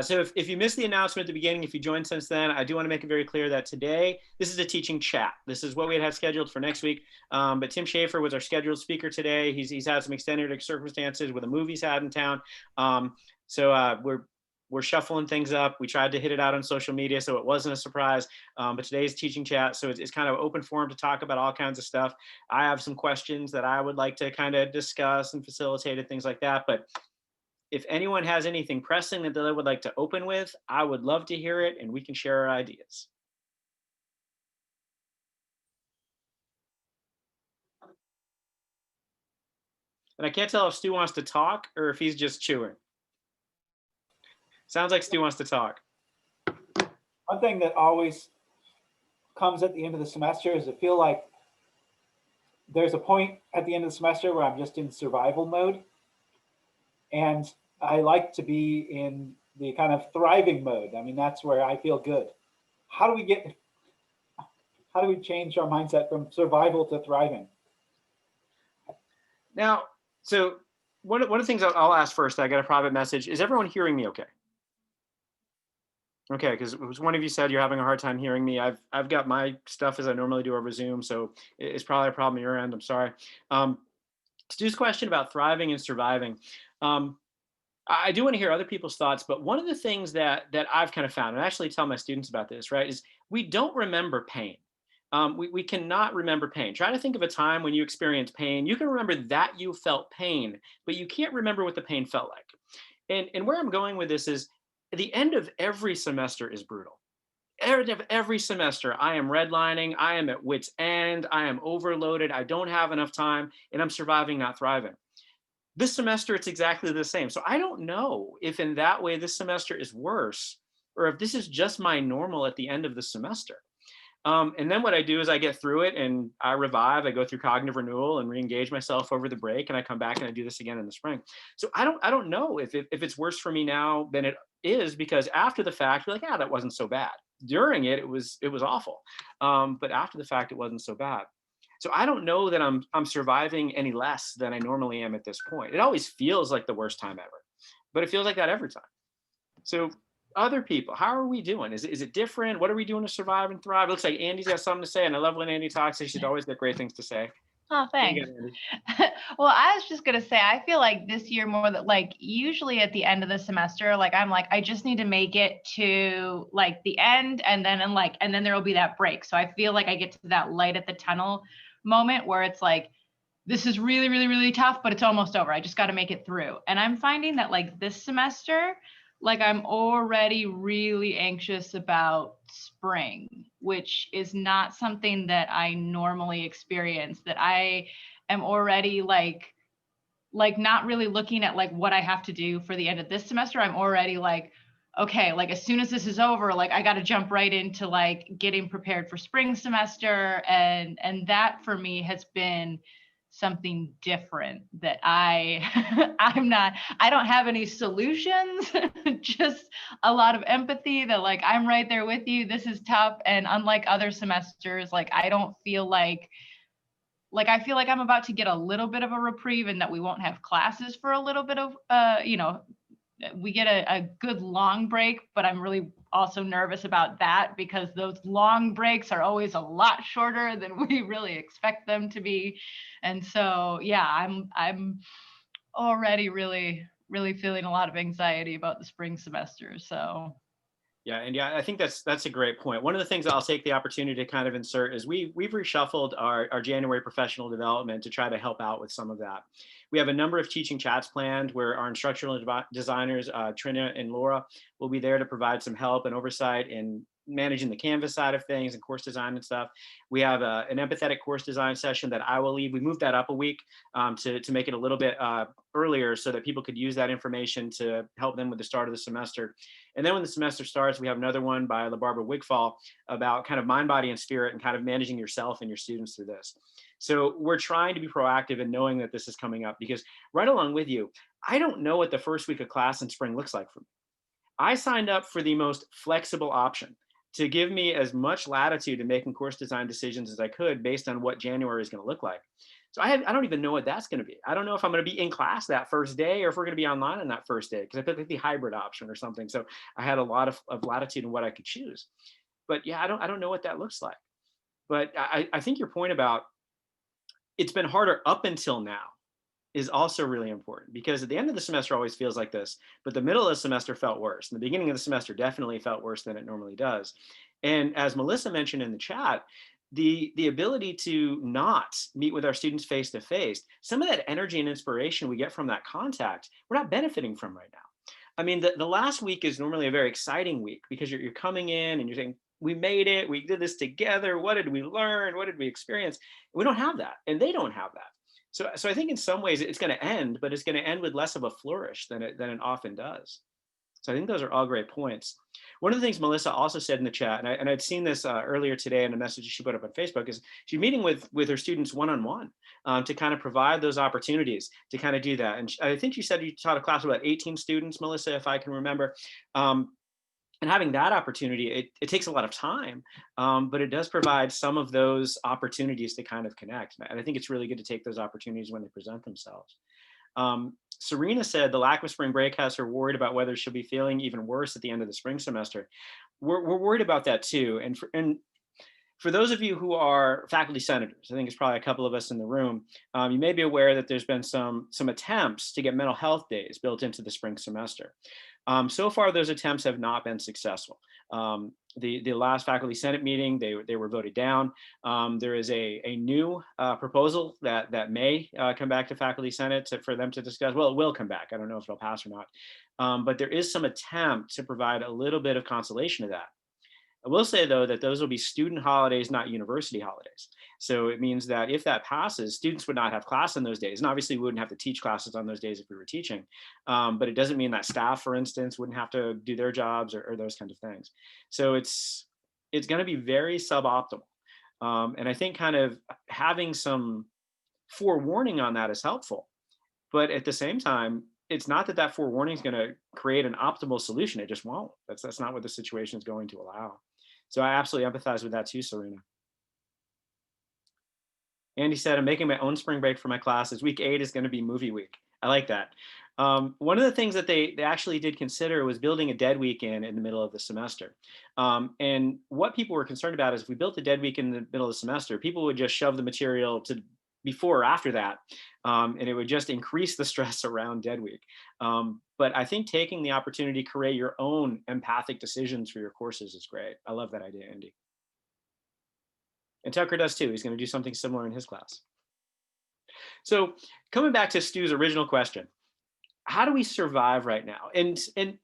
So if you missed the announcement at the beginning, if you joined since then, I do want to make it very clear that today, this is a teaching chat. This is what we had scheduled for next week. But Tim Schaefer was our scheduled speaker today. He's had some extended circumstances with a movie he's had in town. So we're shuffling things up. We tried to hit it out on social media, so it wasn't a surprise. But today's teaching chat, so it's kind of open forum to talk about all kinds of stuff. I have some questions that I would like to kind of discuss and facilitate and things like that. But if anyone has anything pressing that they would like to open with, I would love to hear it and we can share our ideas. And I can't tell if Stu wants to talk or if he's just chewing. Sounds like Stu wants to talk. One thing that always comes at the end of the semester is I feel like there's a point at the end of the semester where I'm just in survival mode. And I like to be in the kind of thriving mode. I mean, that's where I feel good. How do we change our mindset from survival to thriving? Now, so one of the things I'll ask first, I got a private message. Is everyone hearing me okay? Okay, because it was one of you said you're having a hard time hearing me. I've got my stuff as I normally do over Zoom, so it's probably a problem at your end. I'm sorry. Stu's question about thriving and surviving. I do want to hear other people's thoughts, but one of the things that I've kind of found, and I actually tell my students about this, right, is we don't remember pain. We cannot remember pain. Try to think of a time when you experienced pain. You can remember that you felt pain, but you can't remember what the pain felt like. And where I'm going with this is the end of every semester is brutal. Every semester, I am redlining, I am at wit's end, I am overloaded, I don't have enough time, and I'm surviving, not thriving. This semester, it's exactly the same. So I don't know if in that way this semester is worse or if this is just my normal at the end of the semester. And then what I do is I get through it and I revive, I go through cognitive renewal and re-engage myself over the break, and I come back and I do this again in the spring. So I don't know if it's worse for me now than it is, because after the fact, you're like, that wasn't so bad. During it, it was awful. But after the fact, it wasn't so bad. So I don't know that I'm surviving any less than I normally am at this point. It always feels like the worst time ever, but it feels like that every time. So other people, how are we doing? Is it different? What are we doing to survive and thrive? It looks like Andy's got something to say, and I love when Andy talks. She's always got great things to say. Oh, thanks. Well, I was just going to say, I feel like this year more that like usually at the end of the semester, like I'm like, I just need to make it to like the end and then there will be that break. So I feel like I get to that light at the tunnel moment where it's like, this is really, really, really tough, but it's almost over. I just got to make it through. And I'm finding that like this semester, like I'm already really anxious about spring, which is not something that I normally experience, that I am already like not really looking at like what I have to do for the end of this semester. I'm already like, okay, like as soon as this is over, like I got to jump right into like getting prepared for spring semester. And that for me has been something different that I don't have any solutions, just a lot of empathy that like, I'm right there with you. This is tough. And unlike other semesters, like, I don't feel like I feel like I'm about to get a little bit of a reprieve and that we won't have classes for a little bit of, we get a good long break, but I'm really also nervous about that because those long breaks are always a lot shorter than we really expect them to be. And so, yeah, I'm already really, really feeling a lot of anxiety about the spring semester. So. Yeah, and I think that's a great point. One of the things I'll take the opportunity to kind of insert is we've reshuffled our January professional development to try to help out with some of that. We have a number of teaching chats planned where our instructional designers, Trina and Laura, will be there to provide some help and oversight in managing the Canvas side of things and course design and stuff. We have an empathetic course design session that I will lead. We moved that up a week to make it a little bit earlier so that people could use that information to help them with the start of the semester. And then when the semester starts, we have another one by LaBarbara Wigfall about kind of mind, body, and spirit and kind of managing yourself and your students through this. So we're trying to be proactive in knowing that this is coming up because right along with you, I don't know what the first week of class in spring looks like for me. I signed up for the most flexible option. to give me as much latitude in making course design decisions as I could based on what January is going to look like. So I don't even know what that's going to be. I don't know if I'm going to be in class that first day or if we're going to be online on that first day, because I picked the hybrid option or something. So I had a lot of latitude in what I could choose. But yeah, I don't know what that looks like. But I think your point about it's been harder up until now is also really important, because at the end of the semester always feels like this, but the middle of the semester felt worse. And the beginning of the semester definitely felt worse than it normally does. And as Melissa mentioned in the chat, the ability to not meet with our students face to face, some of that energy and inspiration we get from that contact, we're not benefiting from right now. I mean, the last week is normally a very exciting week because you're coming in and you're saying, we made it, we did this together. What did we learn? What did we experience? We don't have that, and they don't have that. So I think in some ways it's going to end, but it's going to end with less of a flourish than it often does. So I think those are all great points. One of the things Melissa also said in the chat, and I'd seen this earlier today in a message she put up on Facebook, is she's meeting with her students one-on-one to kind of provide those opportunities to kind of do that. And I think you said you taught a class of about 18 students, Melissa, if I can remember. And having that opportunity, it takes a lot of time, but it does provide some of those opportunities to kind of connect. And I think it's really good to take those opportunities when they present themselves. Serena said the lack of spring break has her worried about whether she'll be feeling even worse at the end of the spring semester. We're worried about that too. And for those of you who are faculty senators, I think it's probably a couple of us in the room, you may be aware that there's been some attempts to get mental health days built into the spring semester. So far, those attempts have not been successful. The last faculty senate meeting, they were voted down. There is a new proposal that may come back to faculty senate for them to discuss. Well, it will come back. I don't know if it'll pass or not. But there is some attempt to provide a little bit of consolation to that. I will say, though, that those will be student holidays, not university holidays. So it means that if that passes, students would not have class on those days. And obviously, we wouldn't have to teach classes on those days if we were teaching. But it doesn't mean that staff, for instance, wouldn't have to do their jobs or those kinds of things. So it's going to be very suboptimal. And I think kind of having some forewarning on that is helpful. But at the same time, it's not that forewarning is going to create an optimal solution. It just won't. That's not what the situation is going to allow. So I absolutely empathize with that too, Serena. Andy said, I'm making my own spring break for my classes. Week 8 is going to be movie week. I like that. One of the things that they actually did consider was building a dead week in the middle of the semester. And what people were concerned about is if we built a dead week in the middle of the semester, people would just shove the material to before or after that, and it would just increase the stress around dead week. But I think taking the opportunity to create your own empathic decisions for your courses is great. I love that idea, Andy. And Tucker does too. He's going to do something similar in his class. So coming back to Stu's original question, how do we survive right now? And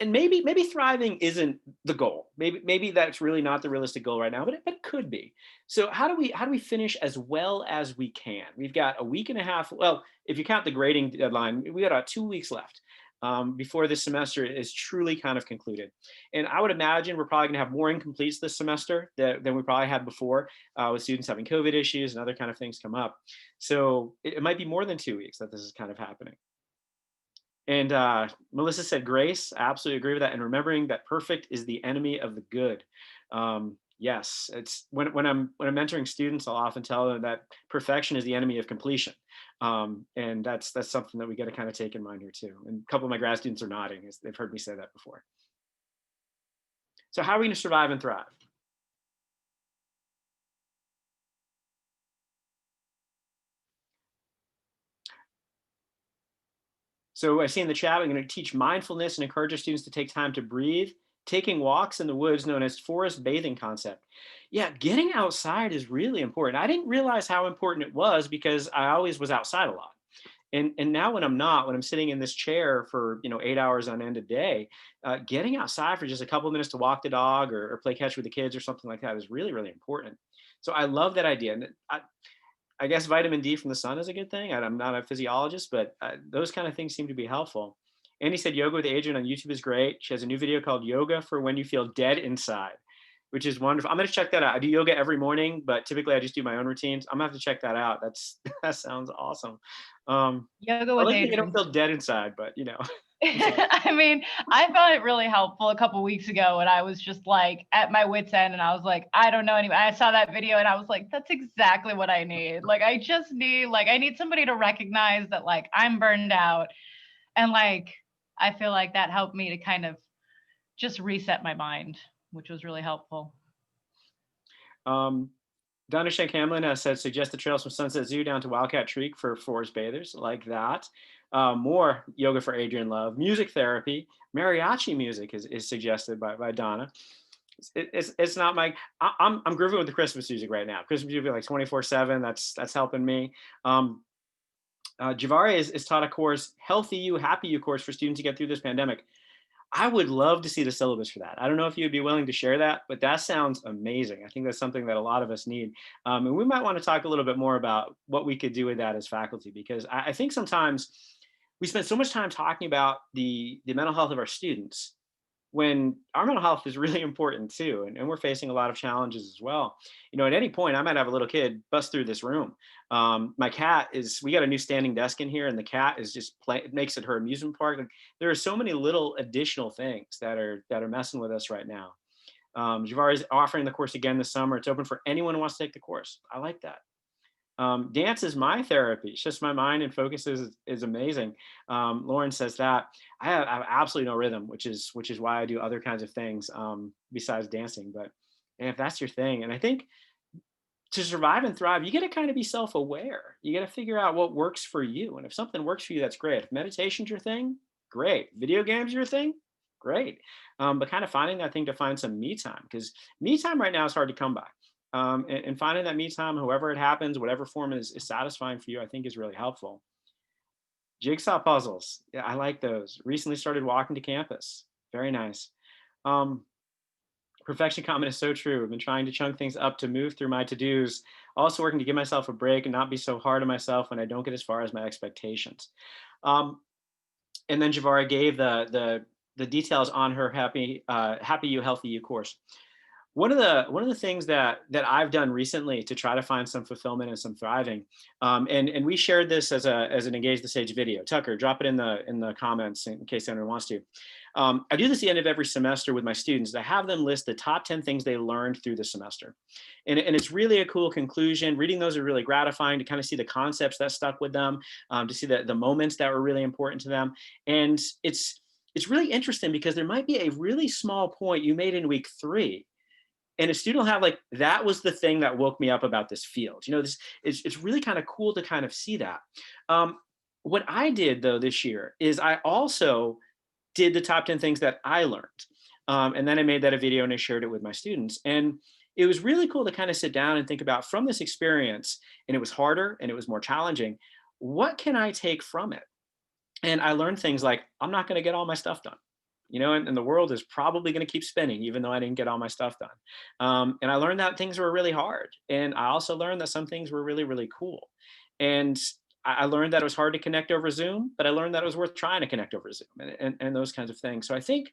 maybe thriving isn't the goal. Maybe that's really not the realistic goal right now, but it could be. So how do we finish as well as we can? We've got a week and a half. Well, if you count the grading deadline, we got about 2 weeks left before this semester is truly kind of concluded. And I would imagine we're probably going to have more incompletes this semester than we probably had before, with students having COVID issues and other kind of things come up. So it might be more than 2 weeks that this is kind of happening. And Melissa said, grace, I absolutely agree with that. And remembering that perfect is the enemy of the good. Yes, it's when I'm mentoring students, I'll often tell them that perfection is the enemy of completion. And that's something that we got to kind of take in mind here too. And a couple of my grad students are nodding as they've heard me say that before. So how are we going to survive and thrive? So I see in the chat, I'm going to teach mindfulness and encourage our students to take time to breathe, taking walks in the woods known as forest bathing concept. Yeah, getting outside is really important. I didn't realize how important it was because I always was outside a lot. And now when I'm not, when I'm sitting in this chair for 8 hours on end a day, getting outside for just a couple of minutes to walk the dog or play catch with the kids or something like that is really, really important. So I love that idea. And I guess vitamin D from the sun is a good thing. I'm not a physiologist, but those kind of things seem to be helpful. Andy said yoga with Adrienne on YouTube is great. She has a new video called Yoga for When You Feel Dead Inside, which is wonderful. I'm going to check that out. I do yoga every morning, but typically I just do my own routines. I'm going to have to check that out. That sounds awesome. Yoga with I Adrienne. don't feel dead inside, but I mean, I found it really helpful a couple weeks ago when I was just like at my wit's end and I was like, I don't know anybody. I saw that video and I was like, that's exactly what I need. Like, I just need, like, I need somebody to recognize that, like, I'm burned out. And like, I feel like that helped me to kind of just reset my mind, which was really helpful. Donna Shank Hamlin has said, suggest the trails from Sunset Zoo down to Wildcat Creek for forest bathers, like that. More yoga for Adrian Love, music therapy, mariachi music is suggested by Donna. It's not my, I'm grooving with the Christmas music right now. Christmas music like 24/7. That's helping me. Javari is taught a course, Healthy You, Happy You course for students to get through this pandemic. I would love to see the syllabus for that. I don't know if you'd be willing to share that, but that sounds amazing. I think that's something that a lot of us need. And we might want to talk a little bit more about what we could do with that as faculty, because I think sometimes we spend so much time talking about the mental health of our students when our mental health is really important too. And we're facing a lot of challenges as well. You know, at any point, I might have a little kid bust through this room. My cat we got a new standing desk in here and the cat is just it makes it her amusement park. Like, there are so many little additional things that are messing with us right now. Javari is offering the course again this summer. It's open for anyone who wants to take the course. I like that. Dance is my therapy. It's just my mind and focus is amazing. Lauren says that I have absolutely no rhythm, which is why I do other kinds of things besides dancing. But if that's your thing, and I think to survive and thrive, you got to kind of be self-aware. You got to figure out what works for you. And if something works for you, that's great. If meditation's your thing, great. Video games your thing, great. But kind of finding that thing to find some me time, because me time right now is hard to come by. And finding that me time, however it happens, whatever form is satisfying for you, I think is really helpful. Jigsaw puzzles. Yeah, I like those. Recently started walking to campus. Very nice. Perfection comment is so true. I've been trying to chunk things up to move through my to-dos. Also working to give myself a break and not be so hard on myself when I don't get as far as my expectations. And then Javari gave the details on her Happy You, Healthy You course. One of the things that I've done recently to try to find some fulfillment and some thriving, and we shared this as an Engage the Sage video. Tucker, drop it in the comments in case anyone wants to. I do this at the end of every semester with my students. I have them list the top 10 things they learned through the semester, and it's really a cool conclusion. Reading those are really gratifying to kind of see the concepts that stuck with them, to see the moments that were really important to them, and it's really interesting because there might be a really small point you made in week 3. And a student will have like, that was the thing that woke me up about this field. You know, it's really kind of cool to kind of see that. What I did though this year is I also did the top 10 things that I learned. And then I made that a video and I shared it with my students. And it was really cool to kind of sit down and think about, from this experience, and it was harder and it was more challenging, what can I take from it? And I learned things like, I'm not going to get all my stuff done. You know, and the world is probably going to keep spinning, even though I didn't get all my stuff done. And I learned that things were really hard. And I also learned that some things were really, really cool. And I learned that it was hard to connect over Zoom, but I learned that it was worth trying to connect over Zoom and those kinds of things. So I think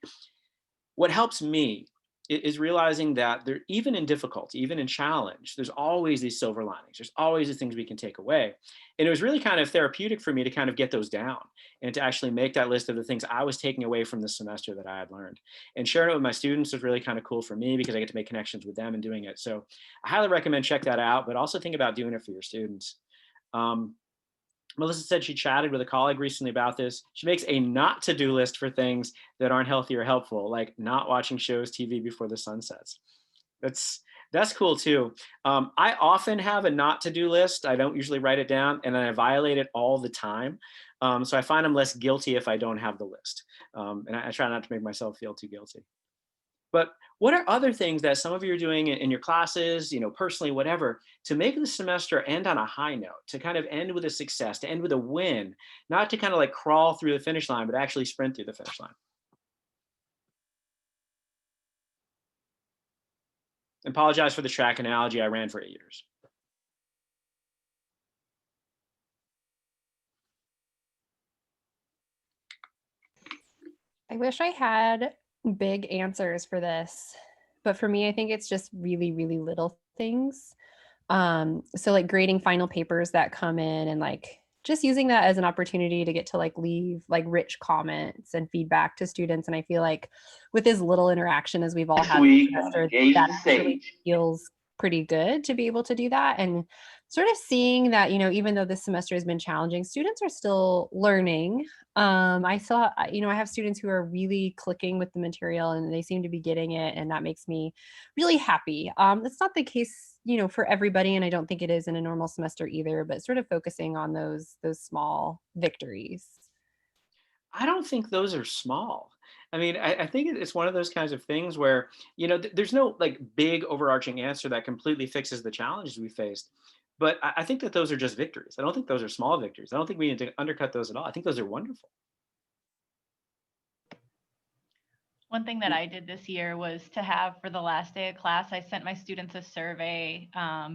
what helps me is realizing that there, even in difficulty, even in challenge, there's always these silver linings. There's always these things we can take away. And it was really kind of therapeutic for me to kind of get those down and to actually make that list of the things I was taking away from this semester that I had learned. And sharing it with my students was really kind of cool for me because I get to make connections with them and doing it. So I highly recommend check that out, but also think about doing it for your students. Melissa said she chatted with a colleague recently about this. She makes a not to-do list for things that aren't healthy or helpful, like not watching shows, TV before the sun sets. That's cool too. I often have a not to-do list. I don't usually write it down, and I violate it all the time. So I find I'm less guilty if I don't have the list. And I try not to make myself feel too guilty. But what are other things that some of you are doing in your classes, you know, personally, whatever, to make the semester end on a high note, to kind of end with a success, to end with a win, not to kind of like crawl through the finish line, but actually sprint through the finish line? I apologize for the track analogy. I ran for 8 years. I wish I had big answers for this, but for me, I think it's just really, really little things. So like grading final papers that come in and like just using that as an opportunity to get to like leave like rich comments and feedback to students. And I feel like with as little interaction as we've all had this semester, that actually feels pretty good to be able to do that. And sort of seeing that, even though this semester has been challenging, students are still learning. I saw, I have students who are really clicking with the material and they seem to be getting it. And that makes me really happy. That's not the case, for everybody. And I don't think it is in a normal semester either, but sort of focusing on those small victories. I don't think those are small. I mean, I think it's one of those kinds of things where, there's no like big overarching answer that completely fixes the challenges we faced. But I think that those are just victories. I don't think those are small victories. I don't think we need to undercut those at all. I think those are wonderful. One thing that I did this year was to have for the last day of class, I sent my students a survey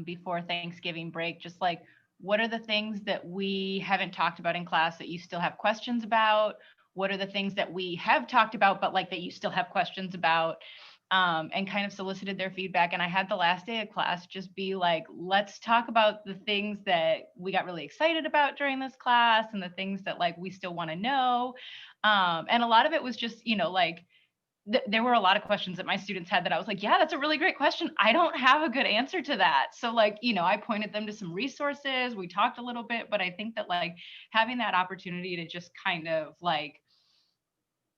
before Thanksgiving break, just like, what are the things that we haven't talked about in class that you still have questions about? What are the things that we have talked about, but like that you still have questions about? And kind of solicited their feedback. And I had the last day of class just be like, let's talk about the things that we got really excited about during this class and the things that like we still want to know. And a lot of it was just, like, there were a lot of questions that my students had that I was like, yeah, that's a really great question. I don't have a good answer to that. So like, I pointed them to some resources. We talked a little bit, but I think that like having that opportunity to just kind of like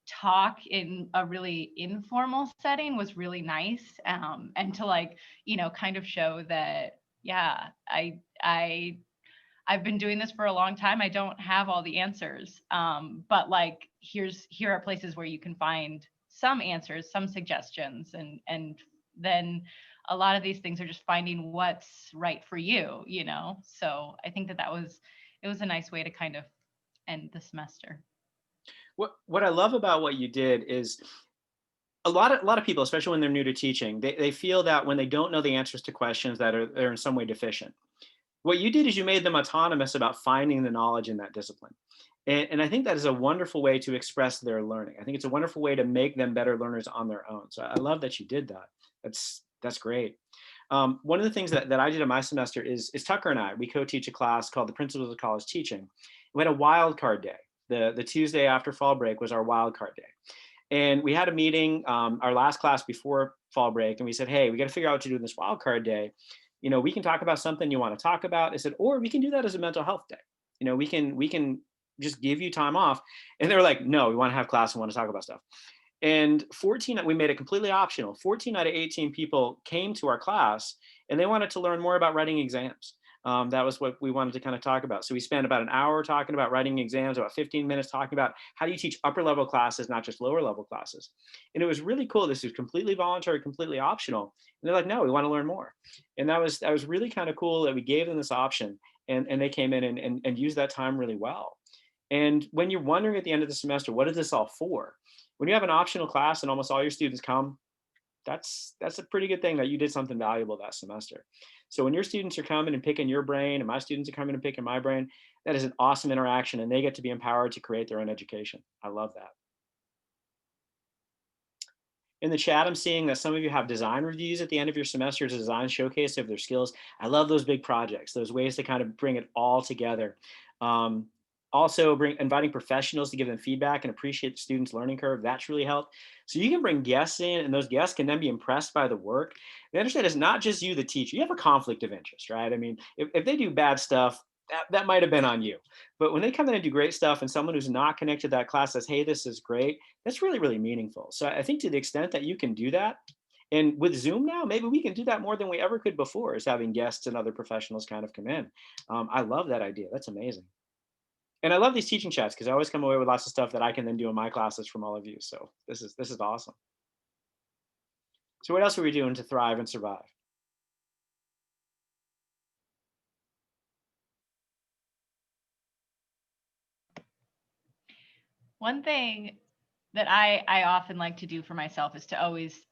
talk in a really informal setting was really nice. And to like, kind of show that, yeah, I've been doing this for a long time. I don't have all the answers. But like, here are places where you can find some answers, some suggestions, and then a lot of these things are just finding what's right for you, So I think that it was a nice way to kind of end the semester. What I love about what you did is a lot of people, especially when they're new to teaching, they feel that when they don't know the answers to questions that they're in some way deficient. What you did is you made them autonomous about finding the knowledge in that discipline. And I think that is a wonderful way to express their learning. I think it's a wonderful way to make them better learners on their own. So I love that you did that. That's great. One of the things that I did in my semester is Tucker and I, we co-teach a class called the Principles of College Teaching. We had a wild card day. The Tuesday after fall break was our wild card day. And we had a meeting, our last class before fall break, and we said, hey, we got to figure out what to do in this wild card day. We can talk about something you want to talk about. I said, or we can do that as a mental health day. We can just give you time off. And they were like, no, we want to have class and want to talk about stuff. And we made it completely optional. 14 out of 18 people came to our class and they wanted to learn more about writing exams. That was what we wanted to kind of talk about. So we spent about an hour talking about writing exams, about 15 minutes talking about how do you teach upper level classes, not just lower level classes. And it was really cool. This was completely voluntary, completely optional. And they're like, no, we want to learn more. And that was really kind of cool that we gave them this option and they came in and used that time really well. And when you're wondering at the end of the semester, what is this all for? When you have an optional class and almost all your students come, that's a pretty good thing that you did something valuable that semester. So when your students are coming and picking your brain and my students are coming and picking my brain, that is an awesome interaction and they get to be empowered to create their own education. I love that. In the chat, I'm seeing that some of you have design reviews at the end of your semester to design showcase of their skills. I love those big projects, those ways to kind of bring it all together. Also inviting professionals to give them feedback and appreciate the students' learning curve. That's really helped. So you can bring guests in and those guests can then be impressed by the work. They understand it's not just you, the teacher. You have a conflict of interest, right? I mean, if they do bad stuff, that might have been on you. But when they come in and do great stuff and someone who's not connected to that class says, hey, this is great, that's really, really meaningful. So I think to the extent that you can do that, and with Zoom now, maybe we can do that more than we ever could before, is having guests and other professionals kind of come in. I love that idea. That's amazing. And I love these teaching chats because I always come away with lots of stuff that I can then do in my classes from all of you. So this is awesome. So what else are we doing to thrive and survive? One thing that I often like to do for myself is to always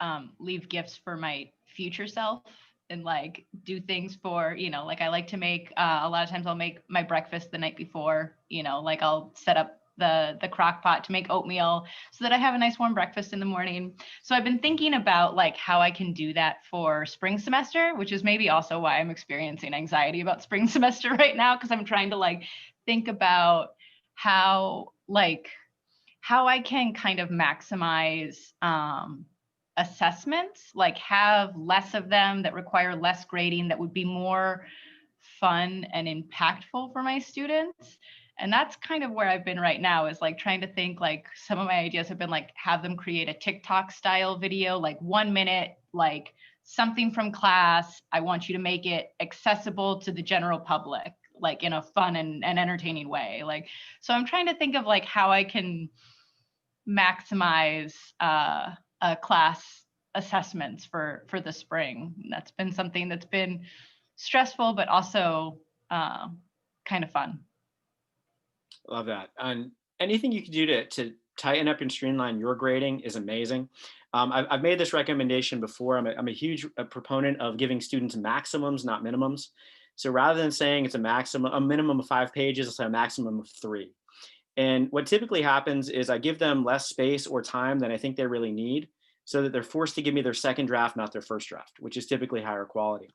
leave gifts for my future self and like do things for, like I like to make, a lot of times I'll make my breakfast the night before, like I'll set up the crock pot to make oatmeal so that I have a nice warm breakfast in the morning. So I've been thinking about like how I can do that for spring semester, which is maybe also why I'm experiencing anxiety about spring semester right now, because I'm trying to like think about how I can kind of maximize assessments, like have less of them that require less grading, that would be more fun and impactful for my students. And that's kind of where I've been right now, is like trying to think, like some of my ideas have been like have them create a TikTok style video, like 1 minute, like something from class. I want you to make it accessible to the general public, like in a fun and entertaining way. Like, so I'm trying to think of like how I can maximize class assessments for the spring. That's been something that's been stressful, but also kind of fun. Love that. And anything you can do to tighten up and streamline your grading is amazing. I've made this recommendation before. I'm a huge proponent of giving students maximums, not minimums. So rather than saying it's a minimum of 5 pages, it's a maximum of 3. And what typically happens is I give them less space or time than I think they really need, so that they're forced to give me their second draft, not their first draft, which is typically higher quality.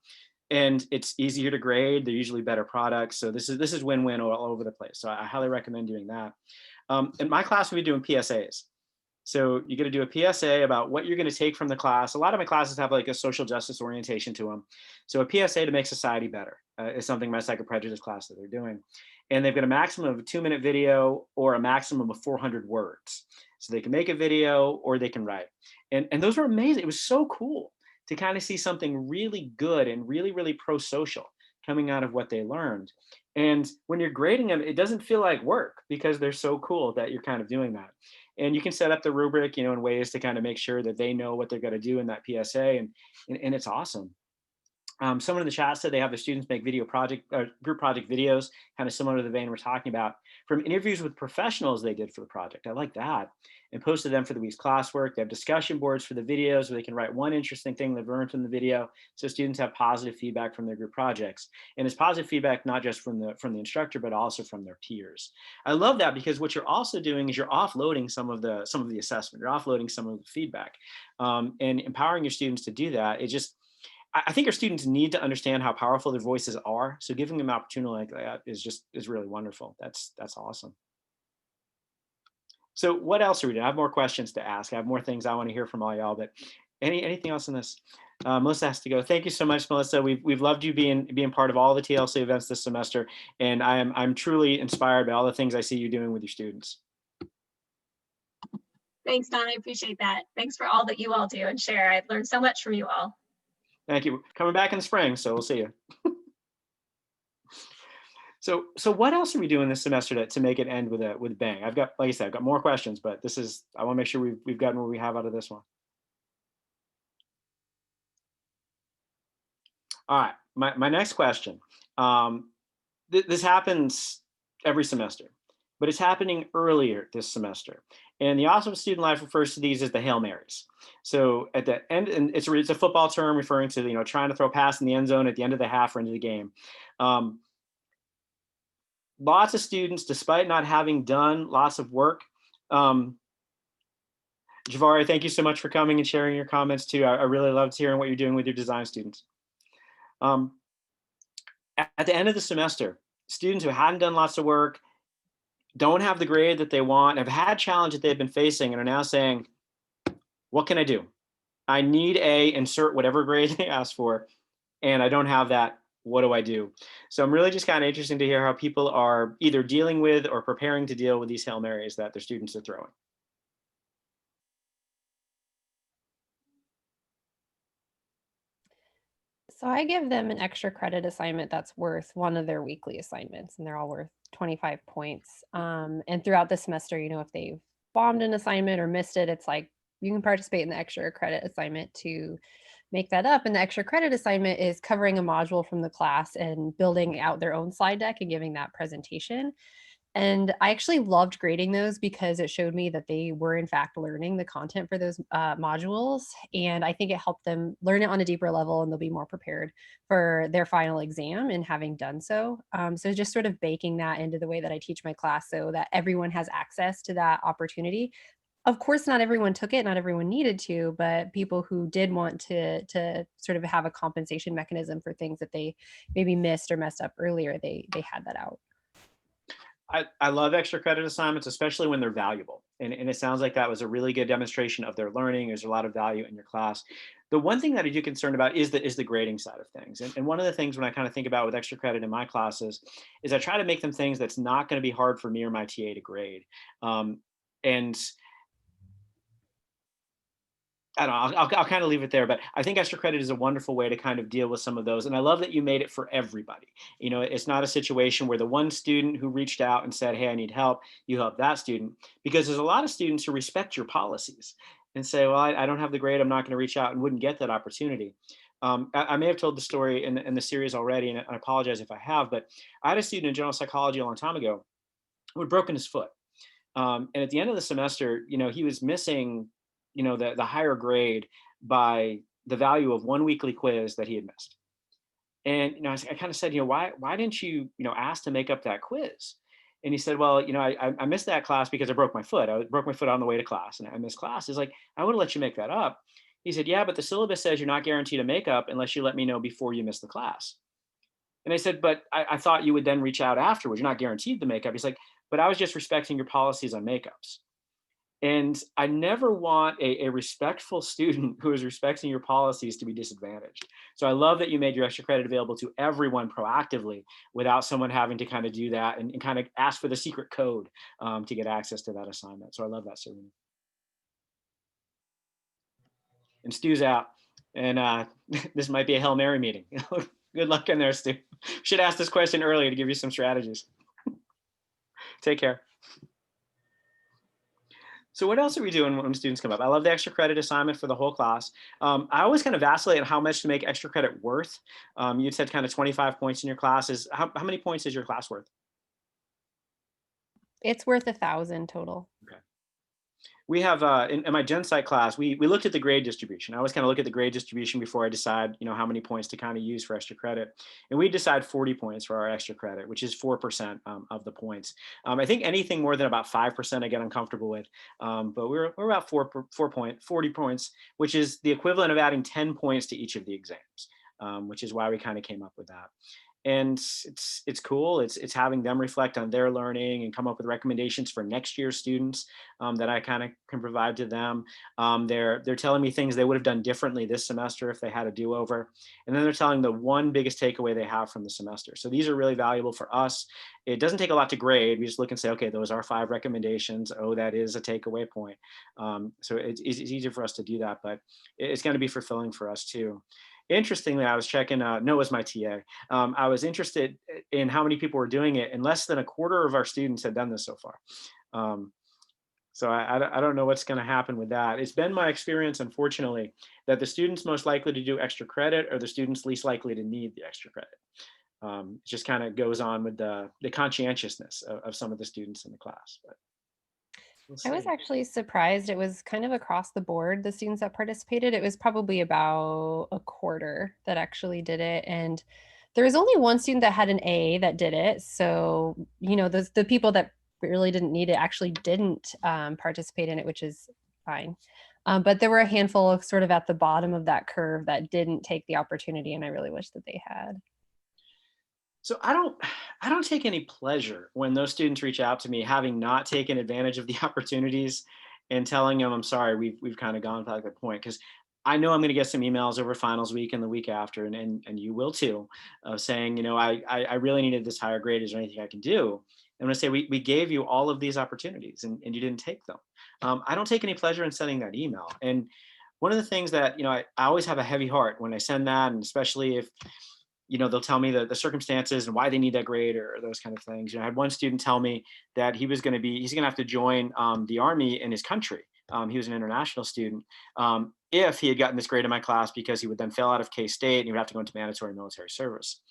And it's easier to grade. They're usually better products. So this is win-win all over the place. So I highly recommend doing that. In my class, we'll be doing PSAs. So you're going to do a PSA about what you're going to take from the class. A lot of my classes have like a social justice orientation to them. So a PSA to make society better is something my psychoprejudice class that they're doing. And they've got a maximum of a 2-minute video or a maximum of 400 words. So they can make a video or they can write. And those were amazing. It was so cool to kind of see something really good and really, really pro-social coming out of what they learned. And when you're grading them, it doesn't feel like work because they're so cool that you're kind of doing that. And you can set up the rubric, in ways to kind of make sure that they know what they're going to do in that PSA. And it's awesome. Someone in the chat said they have the students make group project videos, kind of similar to the vein we're talking about, from interviews with professionals they did for the project. I like that. And posted them for the week's classwork. They have discussion boards for the videos where they can write one interesting thing they've learned from the video, so students have positive feedback from their group projects. And it's positive feedback not just from the instructor, but also from their peers. I love that, because what you're also doing is you're offloading some of the assessment. You're offloading some of the feedback, and empowering your students to do that. I think our students need to understand how powerful their voices are. So giving them an opportunity like that is really wonderful. That's awesome. So what else are we doing? I have more questions to ask. I have more things I want to hear from all y'all, but anything else in this? Melissa has to go. Thank you so much, Melissa. We've loved you being part of all the TLC events this semester. And I'm truly inspired by all the things I see you doing with your students. Thanks, Don. I appreciate that. Thanks for all that you all do and share. I've learned so much from you all. Thank you. Coming back in the spring, so we'll see you. So what else are we doing this semester to make it end with a bang? Like I said, I've got more questions, but I want to make sure we've gotten what we have out of this one. All right, my next question. This happens every semester, but it's happening earlier this semester. And the Awesome Student Life refers to these as the Hail Marys. So at the end, and it's a football term referring to trying to throw a pass in the end zone at the end of the half or into the game. Lots of students, despite not having done lots of work. Javari, thank you so much for coming and sharing your comments too. I really loved hearing what you're doing with your design students. At the end of the semester, students who hadn't done lots of work, don't have the grade that they want, have had challenge that they've been facing, and are now saying, what can I do? I need insert whatever grade they asked for, and I don't have that. What do I do? So I'm really just kind of interested to hear how people are either dealing with or preparing to deal with these Hail Marys that their students are throwing. So I give them an extra credit assignment that's worth one of their weekly assignments, and they're all worth 25 points. And throughout the semester, if they've bombed an assignment or missed it, it's like you can participate in the extra credit assignment to make that up. And the extra credit assignment is covering a module from the class and building out their own slide deck and giving that presentation. And I actually loved grading those because it showed me that they were in fact learning the content for those modules. And I think it helped them learn it on a deeper level, and they'll be more prepared for their final exam and having done so. So just sort of baking that into the way that I teach my class so that everyone has access to that opportunity. Of course, not everyone took it, not everyone needed to, but people who did want to sort of have a compensation mechanism for things that they maybe missed or messed up earlier, they had that out. I love extra credit assignments, especially when they're valuable. And it sounds like that was a really good demonstration of their learning. There's a lot of value in your class. The one thing that I do concerned about is the grading side of things. And one of the things when I kind of think about with extra credit in my classes is I try to make them things that's not going to be hard for me or my TA to grade. And I don't know, I'll kind of leave it there, but I think extra credit is a wonderful way to kind of deal with some of those. And I love that you made it for everybody. You know, it's not a situation where the one student who reached out and said, hey, I need help, you help that student, because there's a lot of students who respect your policies and say, well, I don't have the grade, I'm not going to reach out, and wouldn't get that opportunity. I may have told the story in the series already, and I apologize if I have, but I had a student in general psychology a long time ago who had broken his foot. And at the end of the semester, you know, he was missing, you know, the higher grade by the value of one weekly quiz that he had missed. And, you know, I kind of said, you know, why didn't you, you know, ask to make up that quiz? And he said, well, you know, I missed that class because I broke my foot. I broke my foot on the way to class, and I missed class. He's like, I would have let you make that up. He said, yeah, but the syllabus says you're not guaranteed a makeup unless you let me know before you miss the class. And I said, but I thought you would then reach out afterwards. You're not guaranteed the makeup. He's like, but I was just respecting your policies on makeups. And I never want a respectful student who is respecting your policies to be disadvantaged. So I love that you made your extra credit available to everyone proactively without someone having to kind of do that and kind of ask for the secret code to get access to that assignment. So I love that, Serena. And Stu's out. And this might be a Hail Mary meeting. Good luck in there, Stu. Should ask this question earlier to give you some strategies. Take care. So what else are we doing when students come up? I love the extra credit assignment for the whole class. I always kind of vacillate on how much to make extra credit worth. You said kind of 25 points in your classes. How many points is your class worth? It's worth 1,000 total. Okay. We have in my Gen Psych class, we looked at the grade distribution. I always kind of look at the grade distribution before I decide, you know, how many points to kind of use for extra credit. And we decide 40 points for our extra credit, which is 4% of the points. I think anything more than about 5% I get uncomfortable with. But we're about 40 points, which is the equivalent of adding 10 points to each of the exams, which is why we kind of came up with that. And it's cool. It's having them reflect on their learning and come up with recommendations for next year's students that I kind of can provide to them. They're telling me things they would have done differently this semester if they had a do-over. And then they're telling the one biggest takeaway they have from the semester. So these are really valuable for us. It doesn't take a lot to grade. We just look and say, okay, those are 5 recommendations. Oh, that is a takeaway point. So it's easier for us to do that, but it's going to be fulfilling for us too. Interestingly, I was checking, Noah's my TA. I was interested in how many people were doing it, and less than a quarter of our students had done this so far. So I don't know what's going to happen with that. It's been my experience, unfortunately, that the students most likely to do extra credit are the students least likely to need the extra credit. It just kind of goes on with the conscientiousness of some of the students in the class. But I was actually surprised. It was kind of across the board, the students that participated. It was probably about a quarter that actually did it. And there was only one student that had an A that did it. So, you know, the people that really didn't need it actually didn't participate in it, which is fine. But there were a handful of sort of at the bottom of that curve that didn't take the opportunity. And I really wish that they had. So I don't take any pleasure when those students reach out to me having not taken advantage of the opportunities and telling them, I'm sorry, we've kind of gone past that point, because I know I'm going to get some emails over finals week and the week after, and you will too, saying, you know, I really needed this higher grade. Is there anything I can do? I'm going to say, we gave you all of these opportunities and you didn't take them. I don't take any pleasure in sending that email. And one of the things that, you know, I always have a heavy heart when I send that, and especially if, you know, they'll tell me the circumstances and why they need that grade or those kind of things. You know, I had one student tell me that he's going to have to join the Army in his country. He was an international student. If he had gotten this grade in my class, because he would then fail out of K-State and he would have to go into mandatory military service.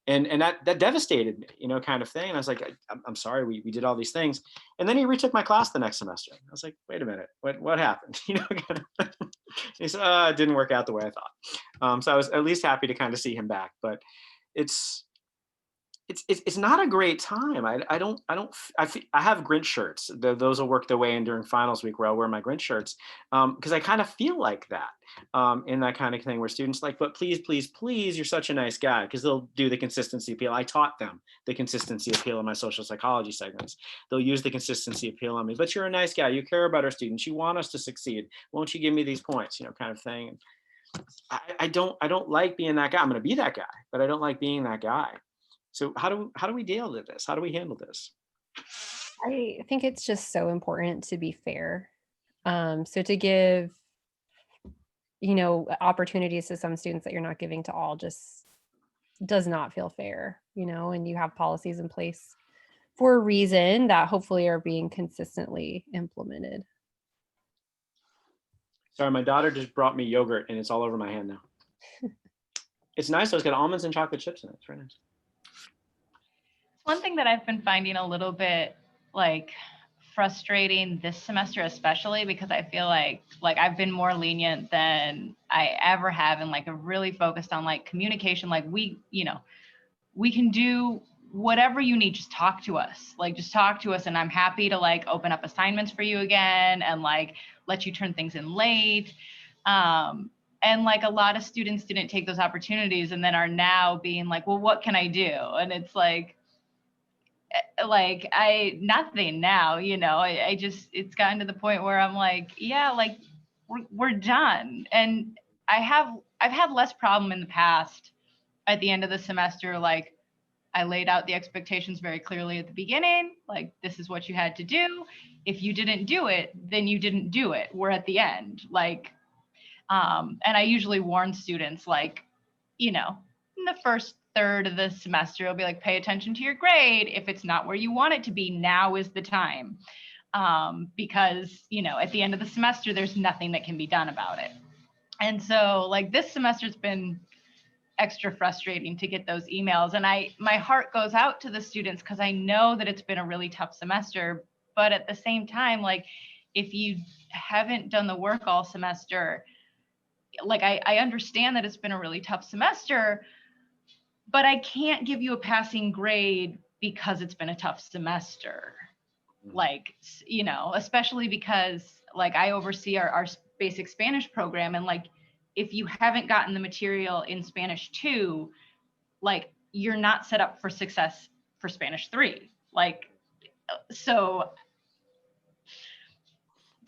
And that devastated me, you know, kind of thing. And I was like, I'm sorry, we did all these things. And then he retook my class the next semester. I was like, wait a minute, what happened? You know, he said, it didn't work out the way I thought. So I was at least happy to kind of see him back. But it's it's not a great time. I have Grinch shirts. Those will work their way in during finals week where I'll wear my Grinch shirts because I kind of feel like that in that kind of thing where students like, but please, please, please, you're such a nice guy, because they'll do the consistency appeal. I taught them the consistency appeal in my social psychology segments. They'll use the consistency appeal on me, but you're a nice guy. You care about our students. You want us to succeed. Won't you give me these points? Kind of thing. And I don't like being that guy. I'm going to be that guy, but I don't like being that guy. So how do we deal with this? How do we handle this? I think it's just so important to be fair. So to give, opportunities to some students that you're not giving to all just does not feel fair, and you have policies in place for a reason that hopefully are being consistently implemented. Sorry, my daughter just brought me yogurt and it's all over my hand now. It's nice though. It's got almonds and chocolate chips in it. It's very nice. One thing that I've been finding a little bit like frustrating this semester, especially because I feel like I've been more lenient than I ever have, and like I've really focused on like communication. Like we can do whatever you need, just talk to us. And I'm happy to like open up assignments for you again and like let you turn things in late. And like a lot of students didn't take those opportunities and then are now being like, well, what can I do? And it's like nothing now, I just, it's gotten to the point where I'm like, yeah, like we're done. And I've had less problem in the past at the end of the semester. Like I laid out the expectations very clearly at the beginning, like this is what you had to do. If you didn't do it, then you didn't do it. We're at the end. And I usually warn students like, in the first third of the semester, it'll be like, pay attention to your grade. If it's not where you want it to be, now is the time. Because, at the end of the semester, there's nothing that can be done about it. And so like this semester's been extra frustrating to get those emails. And my heart goes out to the students because I know that it's been a really tough semester. But at the same time, like if you haven't done the work all semester, like I understand that it's been a really tough semester, but I can't give you a passing grade because it's been a tough semester. Like, especially because like I oversee our basic Spanish program. And like, if you haven't gotten the material in Spanish 2, like you're not set up for success for Spanish 3. Like, so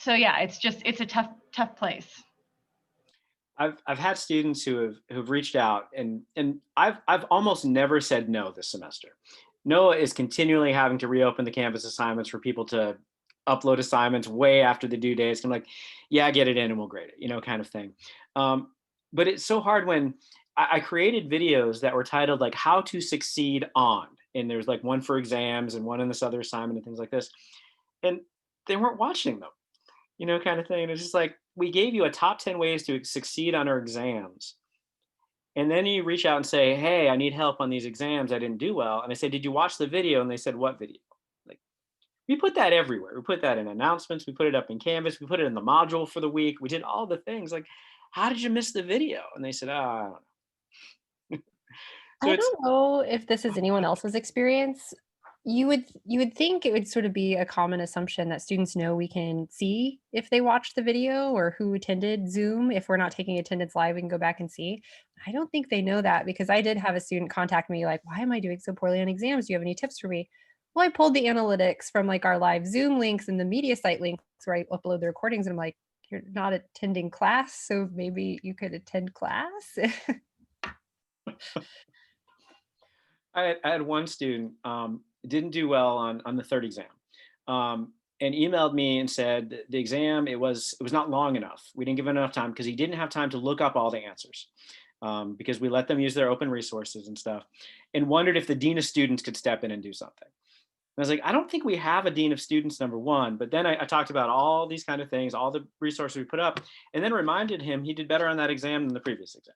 yeah, it's a tough place. I've had students who've reached out and I've almost never said no this semester. NOAA is continually having to reopen the Canvas assignments for people to upload assignments way after the due dates. I'm like, yeah, get it in and we'll grade it, kind of thing. But it's so hard when I created videos that were titled like how to succeed on, and there's like one for exams and one in this other assignment and things like this. And they weren't watching them, kind of thing. And it's just like, we gave you a top 10 ways to succeed on our exams. And then you reach out and say, hey, I need help on these exams. I didn't do well. And I said, did you watch the video? And they said, what video? Like, we put that everywhere. We put that in announcements. We put it up in Canvas. We put it in the module for the week. We did all the things. Like, how did you miss the video? And they said, oh, I don't know. So I don't know if this is anyone else's experience. You would think it would sort of be a common assumption that students know we can see if they watched the video or who attended Zoom. If we're not taking attendance live, we can go back and see. I don't think they know that, because I did have a student contact me like, why am I doing so poorly on exams? Do you have any tips for me? Well, I pulled the analytics from like our live Zoom links and the media site links where I upload the recordings. And I'm like, you're not attending class, so maybe you could attend class. I had one student didn't do well on the third exam, and emailed me and said the exam, it was not long enough. We didn't give him enough time because he didn't have time to look up all the answers, because we let them use their open resources and stuff, and wondered if the dean of students could step in and do something. And I was like, I don't think we have a dean of students, number one. But then I talked about all these kind of things, all the resources we put up, and then reminded him he did better on that exam than the previous exam.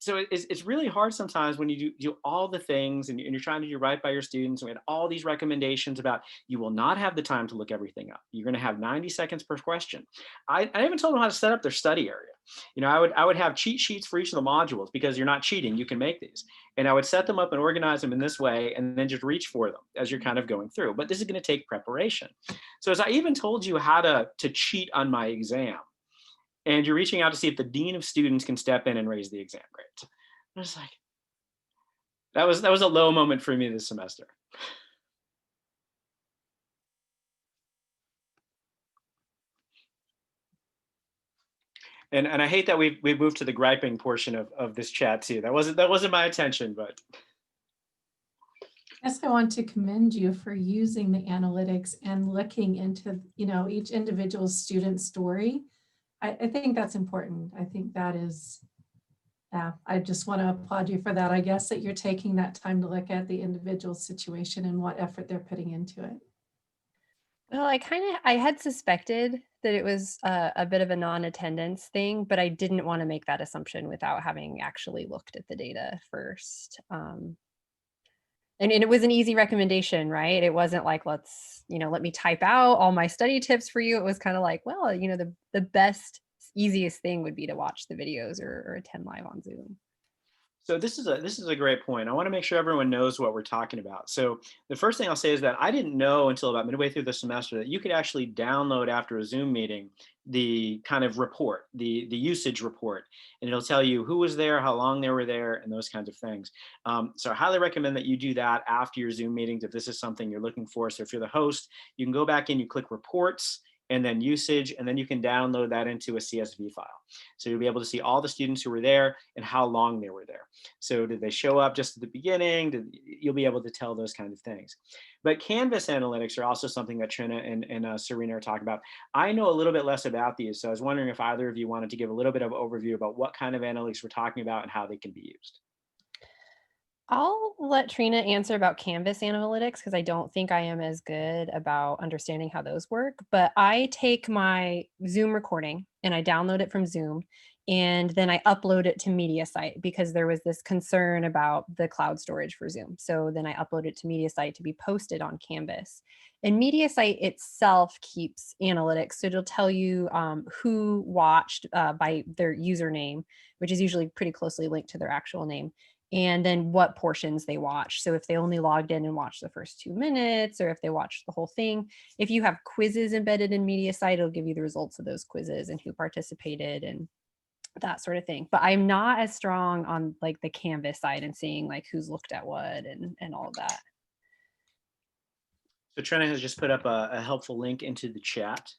It's really hard sometimes when you do all the things and you're trying to do right by your students. And we had all these recommendations about you will not have the time to look everything up. You're going to have 90 seconds per question. I even told them how to set up their study area. You know, I would have cheat sheets for each of the modules because you're not cheating, you can make these. And I would set them up and organize them in this way and then just reach for them as you're kind of going through. But this is going to take preparation. So as I even told you how to cheat on my exam, and you're reaching out to see if the dean of students can step in and raise the exam grades. I was like, that was a low moment for me this semester. And I hate that we've moved to the griping portion of this chat too. That wasn't my intention, but. Yes, I want to commend you for using the analytics and looking into, each individual student's story. I think that's important. I think that is, I just want to applaud you for that. I guess that you're taking that time to look at the individual situation and what effort they're putting into it. Well, I had suspected that it was a bit of a non-attendance thing, but I didn't want to make that assumption without having actually looked at the data first. And it was an easy recommendation, right? It wasn't like, let me type out all my study tips for you. It was kind of like, well, the best, easiest thing would be to watch the videos or attend live on Zoom. So this is a great point. I want to make sure everyone knows what we're talking about. So the first thing I'll say is that I didn't know until about midway through the semester that you could actually download after a Zoom meeting the kind of report, the usage report, and it'll tell you who was there, how long they were there, and those kinds of things. So I highly recommend that you do that after your Zoom meetings if this is something you're looking for. So if you're the host, you can go back in, you click reports, and then usage, and then you can download that into a CSV file. So you'll be able to see all the students who were there and how long they were there. So did they show up just at the beginning? You'll be able to tell those kinds of things. But Canvas analytics are also something that Trina and Serena are talking about. I know a little bit less about these, so I was wondering if either of you wanted to give a little bit of overview about what kind of analytics we're talking about and how they can be used. I'll let Trina answer about Canvas analytics because I don't think I am as good about understanding how those work. But I take my Zoom recording and I download it from Zoom, and then I upload it to MediaSite because there was this concern about the cloud storage for Zoom. So then I upload it to MediaSite to be posted on Canvas. And MediaSite itself keeps analytics. So it'll tell you who watched by their username, which is usually pretty closely linked to their actual name, and then what portions they watch. So if they only logged in and watched the first 2 minutes, or if they watched the whole thing. If you have quizzes embedded in MediaSite, it'll give you the results of those quizzes and who participated and that sort of thing. But I'm not as strong on like the Canvas side and seeing like who's looked at what and all of that. So Trina has just put up a helpful link into the chat.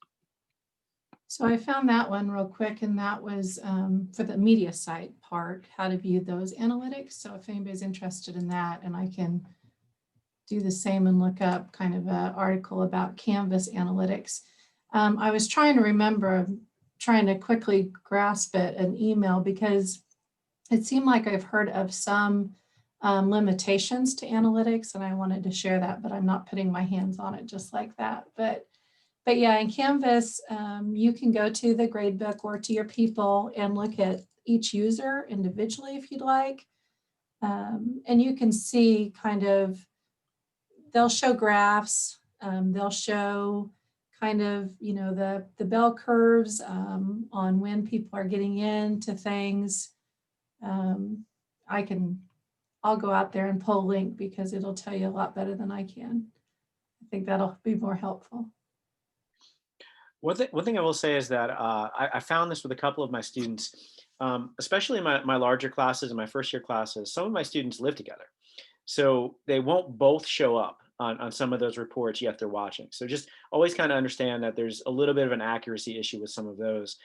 So I found that one real quick, and that was for the MediaSite part, how to view those analytics. So if anybody's interested in that, and I can do the same and look up kind of an article about Canvas analytics. I was trying to remember, trying to quickly grasp it, an email, because it seemed like I've heard of some limitations to analytics, and I wanted to share that, but I'm not putting my hands on it just like that. But yeah, in Canvas, you can go to the gradebook or to your people and look at each user individually if you'd like. And you can see kind of, they'll show graphs, they'll show kind of, the bell curves on when people are getting into things. I'll go out there and pull a link because it'll tell you a lot better than I can. I think that'll be more helpful. One thing I will say is that I found this with a couple of my students, especially in my larger classes and my first year classes. Some of my students live together, so they won't both show up on some of those reports yet they're watching. So just always kind of understand that there's a little bit of an accuracy issue with some of those.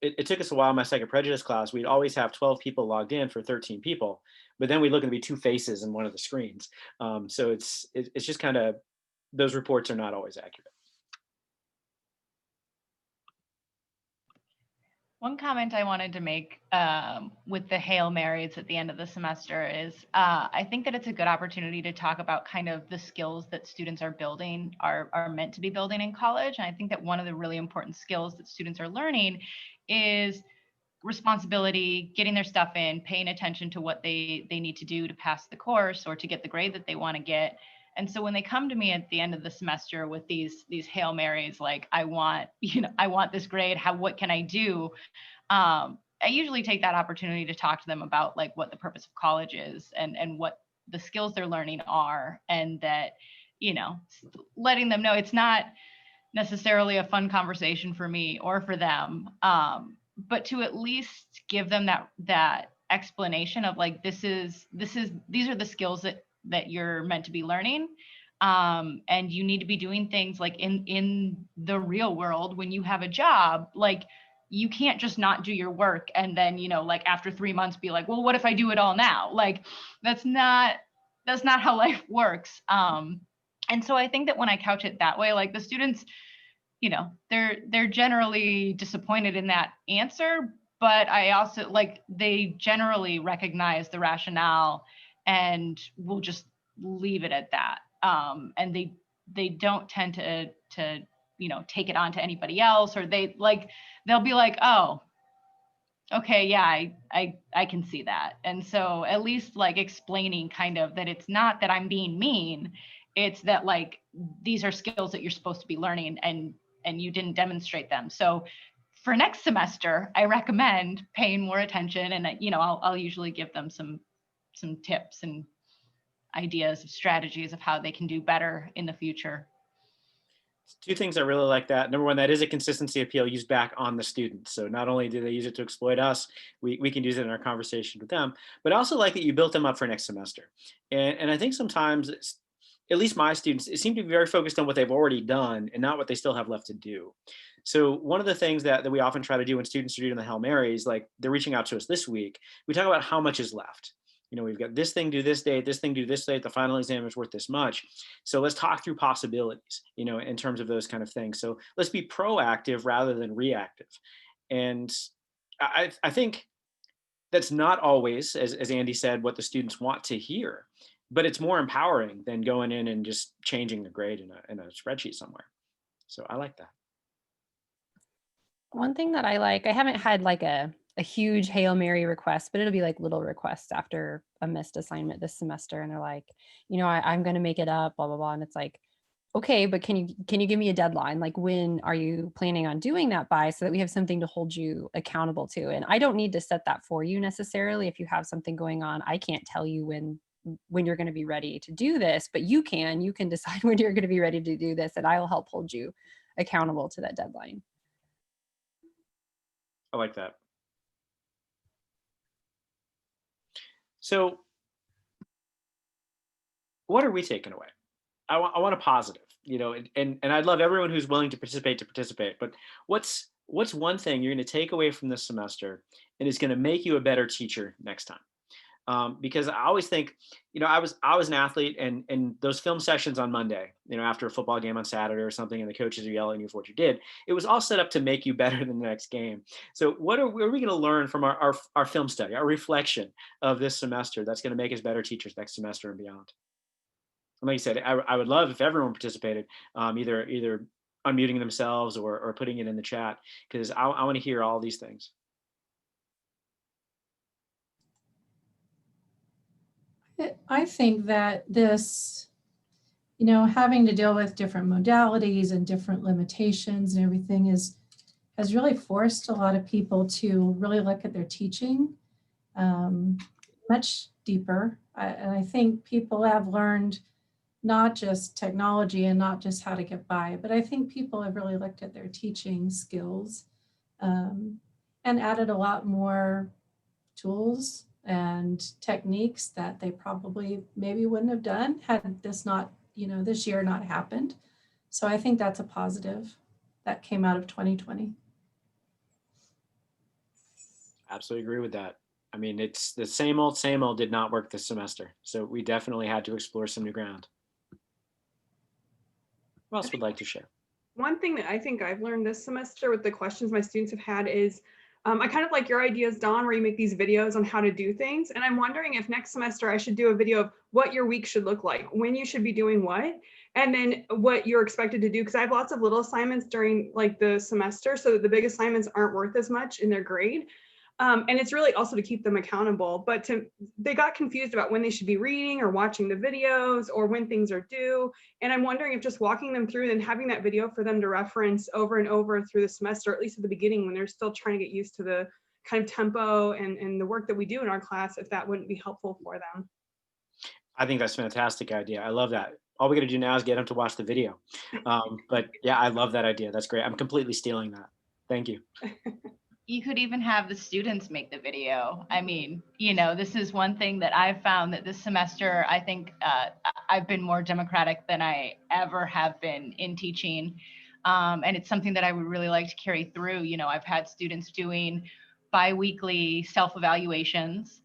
It took us a while in my second prejudice class. We'd always have 12 people logged in for 13 people, but then we look at be 2 faces in one of the screens. So it's just kind of, those reports are not always accurate. One comment I wanted to make with the Hail Marys at the end of the semester is I think that it's a good opportunity to talk about kind of the skills that students are building, are meant to be building in college. And I think that one of the really important skills that students are learning is responsibility, getting their stuff in, paying attention to what they need to do to pass the course or to get the grade that they want to get. And so when they come to me at the end of the semester with these Hail Marys, like, I want this grade, what can I do? I usually take that opportunity to talk to them about like what the purpose of college is and what the skills they're learning are, and that, letting them know it's not necessarily a fun conversation for me or for them, but to at least give them that explanation of like, these are the skills that you're meant to be learning, and you need to be doing things like in the real world when you have a job. Like, you can't just not do your work and then, like after 3 months be like, well, what if I do it all now? Like, that's not how life works. And so I think that when I couch it that way, like the students, they're generally disappointed in that answer, but I also like, they generally recognize the rationale and will just leave it at that. And they don't tend to take it on to anybody else, or they'll be like, oh, okay, yeah, I can see that. And so at least like explaining kind of that it's not that I'm being mean, it's that like, these are skills that you're supposed to be learning and you didn't demonstrate them. So for next semester, I recommend paying more attention, and I'll usually give them some tips and ideas of strategies of how they can do better in the future. Two things I really like that. Number one, that is a consistency appeal used back on the students. So not only do they use it to exploit us, we can use it in our conversation with them, but I also like that you built them up for next semester. And I think sometimes, at least my students, seem to be very focused on what they've already done and not what they still have left to do. So one of the things that we often try to do when students are doing the Hail Marys, like they're reaching out to us this week, we talk about how much is left. We've got this thing due this date, this thing due this date, the final exam is worth this much. So let's talk through possibilities, in terms of those kind of things. So let's be proactive rather than reactive. And I think that's not always, as Andy said, what the students want to hear, but it's more empowering than going in and just changing the grade in a spreadsheet somewhere. So I like that. One thing that I haven't had like a huge Hail Mary request, but it'll be like little requests after a missed assignment this semester. And they're like, I'm going to make it up, blah, blah, blah. And it's like, okay, but can you give me a deadline? Like, when are you planning on doing that by, so that we have something to hold you accountable to? And I don't need to set that for you necessarily. If you have something going on, I can't tell you when you're going to be ready to do this, but you can decide when you're going to be ready to do this, and I'll help hold you accountable to that deadline. I like that. So what are we taking away? I want a positive, and I'd love everyone who's willing to participate, but what's one thing you're going to take away from this semester and is going to make you a better teacher next time? Because I always think, I was an athlete, and those film sessions on Monday, after a football game on Saturday or something, and the coaches are yelling at you for what you did, it was all set up to make you better than the next game. So what are we going to learn from our film study, our reflection of this semester that's going to make us better teachers next semester and beyond? And like you said, I would love if everyone participated, either unmuting themselves or putting it in the chat, because I want to hear all these things. I think that this, having to deal with different modalities and different limitations and everything has really forced a lot of people to really look at their teaching much deeper. And I think people have learned not just technology and not just how to get by, but I think people have really looked at their teaching skills and added a lot more tools and techniques that they probably maybe wouldn't have done had this not, this year not happened. So I think that's a positive that came out of 2020. Absolutely agree with that. I mean, it's the same old did not work this semester. So we definitely had to explore some new ground. Who else would like to share? One thing that I think I've learned this semester with the questions my students have had is, I kind of like your ideas, Dawn, where you make these videos on how to do things. And I'm wondering if next semester I should do a video of what your week should look like, when you should be doing what, and then what you're expected to do. Because I have lots of little assignments during like the semester, so that the big assignments aren't worth as much in their grade. And it's really also to keep them accountable, but they got confused about when they should be reading or watching the videos or when things are due. And I'm wondering if just walking them through and having that video for them to reference over and over through the semester, at least at the beginning when they're still trying to get used to the kind of tempo and the work that we do in our class, if that wouldn't be helpful for them. I think that's a fantastic idea. I love that. All we got to do now is get them to watch the video. But yeah, I love that idea. That's great. I'm completely stealing that. Thank you. You could even have the students make the video. I mean, you know, this is one thing that I've found that this semester, I think I've been more democratic than I ever have been in teaching. And it's something that I would really like to carry through. You know, I've had students doing bi-weekly self-evaluations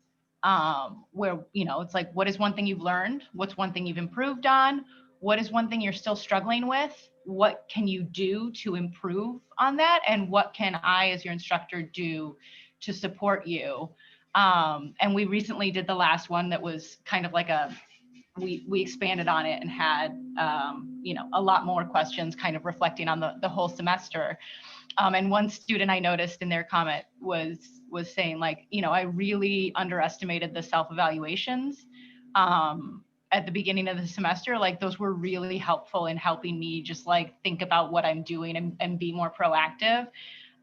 where, you know, it's like, what is one thing you've learned? What's one thing you've improved on? What is one thing you're still struggling with? What can you do to improve on that? And what can I, as your instructor, do to support you? And we recently did the last one that was kind of like we expanded on it and had, you know, a lot more questions kind of reflecting on the whole semester. And one student I noticed in their comment was saying like, you know, I really underestimated the self-evaluations at the beginning of the semester. Like those were really helpful in helping me just like think about what I'm doing and be more proactive.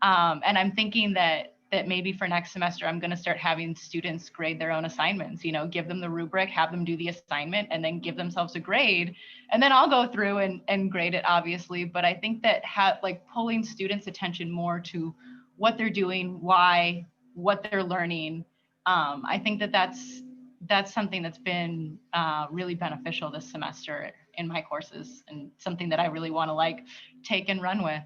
And I'm thinking that maybe for next semester, I'm going to start having students grade their own assignments, you know, give them the rubric, have them do the assignment, and then give themselves a grade. And then I'll go through and grade it, obviously. But I think that like pulling students' attention more to what they're doing, why, what they're learning. I think that that's something that's been really beneficial this semester in my courses and something that I really want to like take and run with.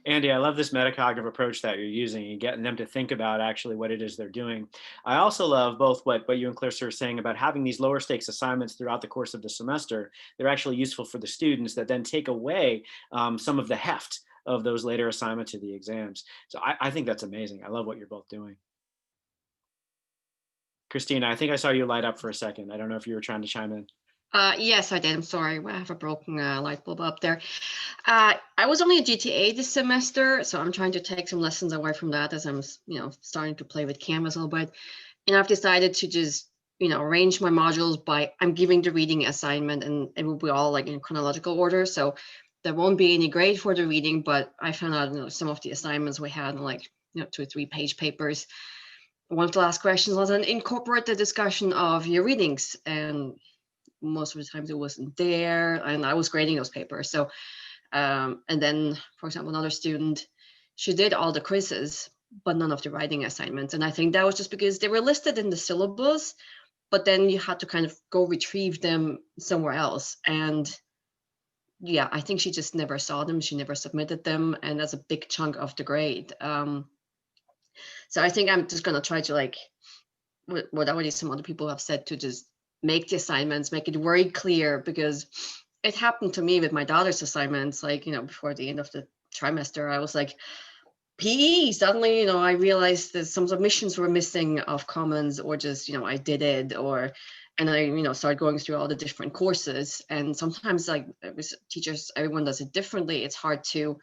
Andy, I love this metacognitive approach that you're using and getting them to think about actually what it is they're doing. I also love both what you and Clarissa are saying about having these lower stakes assignments throughout the course of the semester. They're actually useful for the students that then take away some of the heft of those later assignments to the exams. So I think that's amazing. I love what you're both doing. Christina, I think I saw you light up for a second. I don't know if you were trying to chime in. Yes, I did. I'm sorry. I have a broken light bulb up there. I was only a GTA this semester, so I'm trying to take some lessons away from that as I'm, you know, starting to play with Canvas a little bit. And I've decided to just, you know, arrange my modules by I'm giving the reading assignment, and it will be all like in chronological order. So there won't be any grade for the reading, but I found out, you know, some of the assignments we had like, you know, 2 or 3 page papers. One of the last questions was an incorporate the discussion of your readings, and most of the times it wasn't there, and I was grading those papers. So, and then, for example, another student, she did all the quizzes, but none of the writing assignments. And I think that was just because they were listed in the syllabus, but then you had to kind of go retrieve them somewhere else. And yeah, I think she just never saw them. She never submitted them. And that's a big chunk of the grade. So I think I'm just going to try to, like, what already some other people have said, to just make the assignments, make it very clear, because it happened to me with my daughter's assignments. Like, you know, before the end of the trimester, I was like, PE, suddenly, you know, I realized that some submissions were missing of comments, or just, you know, I did it, and I, you know, started going through all the different courses. And sometimes, like, with teachers, everyone does it differently. It's hard to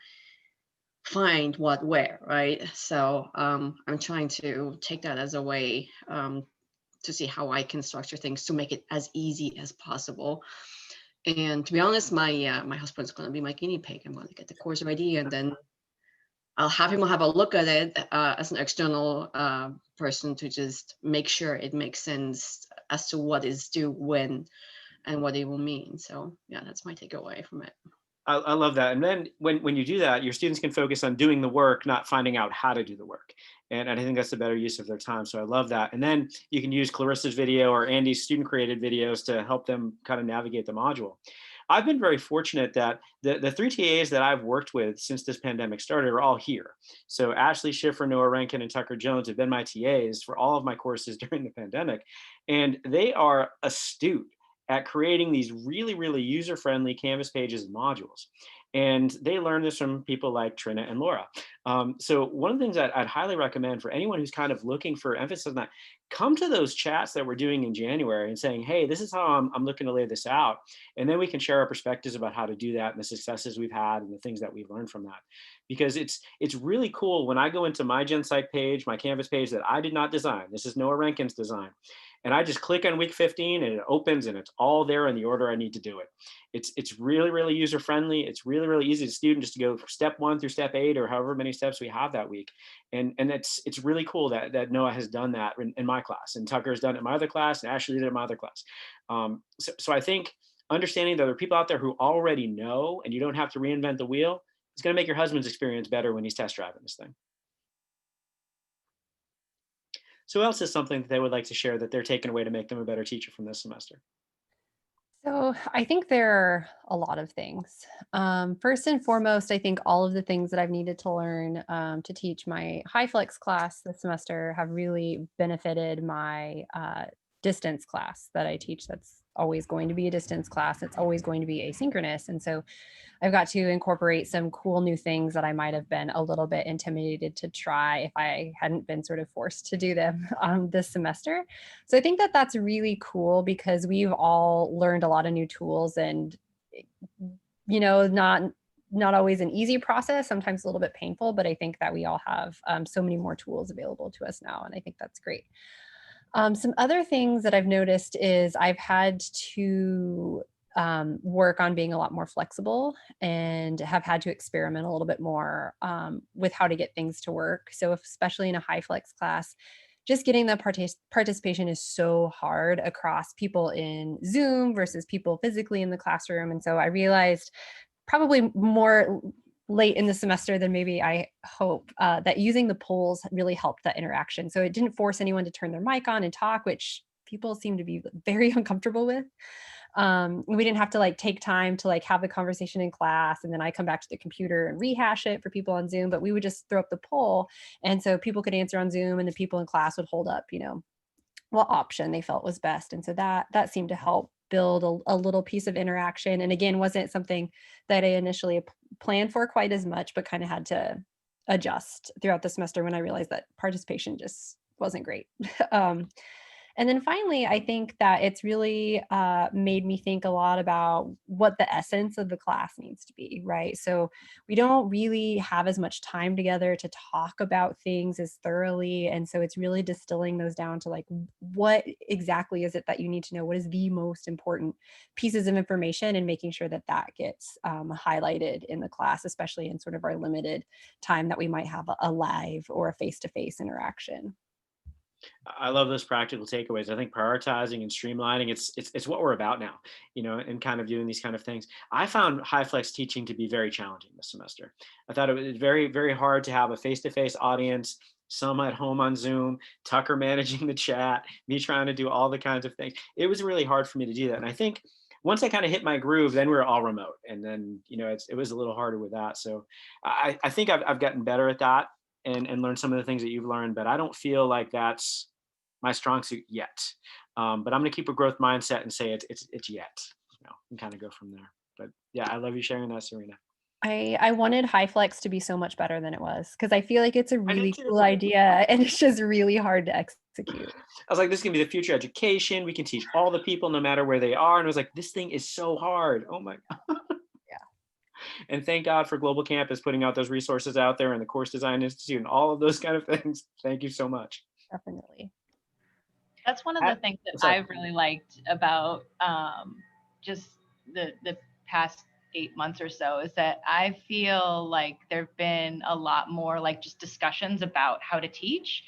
find what where, right? So I'm trying to take that as a way to see how I can structure things to make it as easy as possible. And to be honest, my my husband's going to be my guinea pig. I'm going to get the course ready, and then I'll have him have a look at it as an external person, to just make sure it makes sense as to what is due when and what it will mean. So yeah, that's my takeaway from it. I love that. And then when you do that, your students can focus on doing the work, not finding out how to do the work. And I think that's a better use of their time. So I love that. And then you can use Clarissa's video or Andy's student created videos to help them kind of navigate the module. I've been very fortunate that the 3 TAs that I've worked with since this pandemic started are all here. So Ashley Schiffer, Noah Rankin, and Tucker Jones have been my TAs for all of my courses during the pandemic. And they are astute at creating these really, really user-friendly Canvas pages and modules. And they learned this from people like Trina and Laura. So one of the things that I'd highly recommend for anyone who's kind of looking for emphasis on that, come to those chats that we're doing in January and saying, hey, this is how I'm looking to lay this out. And then we can share our perspectives about how to do that and the successes we've had and the things that we've learned from that. Because it's really cool when I go into my GenPsych page, my Canvas page that I did not design. This is Noah Rankin's design. And I just click on week 15 and it opens and it's all there in the order I need to do it. It's really, really user friendly. It's really, really easy to student just to go step 1 through step 8 or however many steps we have that week. And it's really cool that Noah has done that in my class, and Tucker's done it in my other class, and Ashley did it in my other class. So I think understanding that there are people out there who already know and you don't have to reinvent the wheel is going to make your husband's experience better when he's test driving this thing. So who else is something that they would like to share that they're taking away to make them a better teacher from this semester? So I think there are a lot of things. First and foremost, I think all of the things that I've needed to learn to teach my HyFlex class this semester have really benefited my distance class that I teach. That's always going to be a distance class. It's always going to be asynchronous. And so I've got to incorporate some cool new things that I might have been a little bit intimidated to try if I hadn't been sort of forced to do them this semester. So I think that that's really cool because we've all learned a lot of new tools, and, you know, not always an easy process, sometimes a little bit painful, but I think that we all have so many more tools available to us now. And I think that's great. Some other things that I've noticed is I've had to work on being a lot more flexible and have had to experiment a little bit more with how to get things to work. So especially in a HyFlex class, just getting the participation is so hard across people in Zoom versus people physically in the classroom. And so I realized probably more late in the semester than maybe I hope that using the polls really helped that interaction. So it didn't force anyone to turn their mic on and talk, which people seem to be very uncomfortable with. We didn't have to like take time to like have the conversation in class and then I come back to the computer and rehash it for people on Zoom, but we would just throw up the poll. And so people could answer on Zoom and the people in class would hold up, you know, what option they felt was best. And so that seemed to help build a little piece of interaction. And again, wasn't something that I initially planned for quite as much, but kind of had to adjust throughout the semester when I realized that participation just wasn't great. And then finally, I think that it's really made me think a lot about what the essence of the class needs to be, right? So we don't really have as much time together to talk about things as thoroughly. And so it's really distilling those down to like, what exactly is it that you need to know? What is the most important pieces of information, and making sure that that gets highlighted in the class, especially in sort of our limited time that we might have a live or a face-to-face interaction. I love those practical takeaways. I think prioritizing and streamlining, it's what we're about now, you know, and kind of doing these kind of things. I found HyFlex teaching to be very challenging this semester. I thought it was very, very hard to have a face-to-face audience, some at home on Zoom, Tucker managing the chat, me trying to do all the kinds of things. It was really hard for me to do that. And I think once I kind of hit my groove, then we were all remote. And then, you know, it was a little harder with that. So I think I've gotten better at that. And learn some of the things that you've learned, but I don't feel like that's my strong suit yet. But I'm going to keep a growth mindset and say it's yet, you know, and kind of go from there. But yeah, I love you sharing that, Serena. I wanted HyFlex to be so much better than it was, because I feel like it's a really cool idea and it's just really hard to execute. I was like, this is going to be the future education. We can teach all the people no matter where they are. And I was like, this thing is so hard. Oh my God. And thank God for Global Campus putting out those resources out there, and the Course Design Institute and all of those kind of things. Thank you so much. Definitely. That's one of the things that I've really liked about just the past 8 months or so, is that I feel like there've been a lot more like just discussions about how to teach.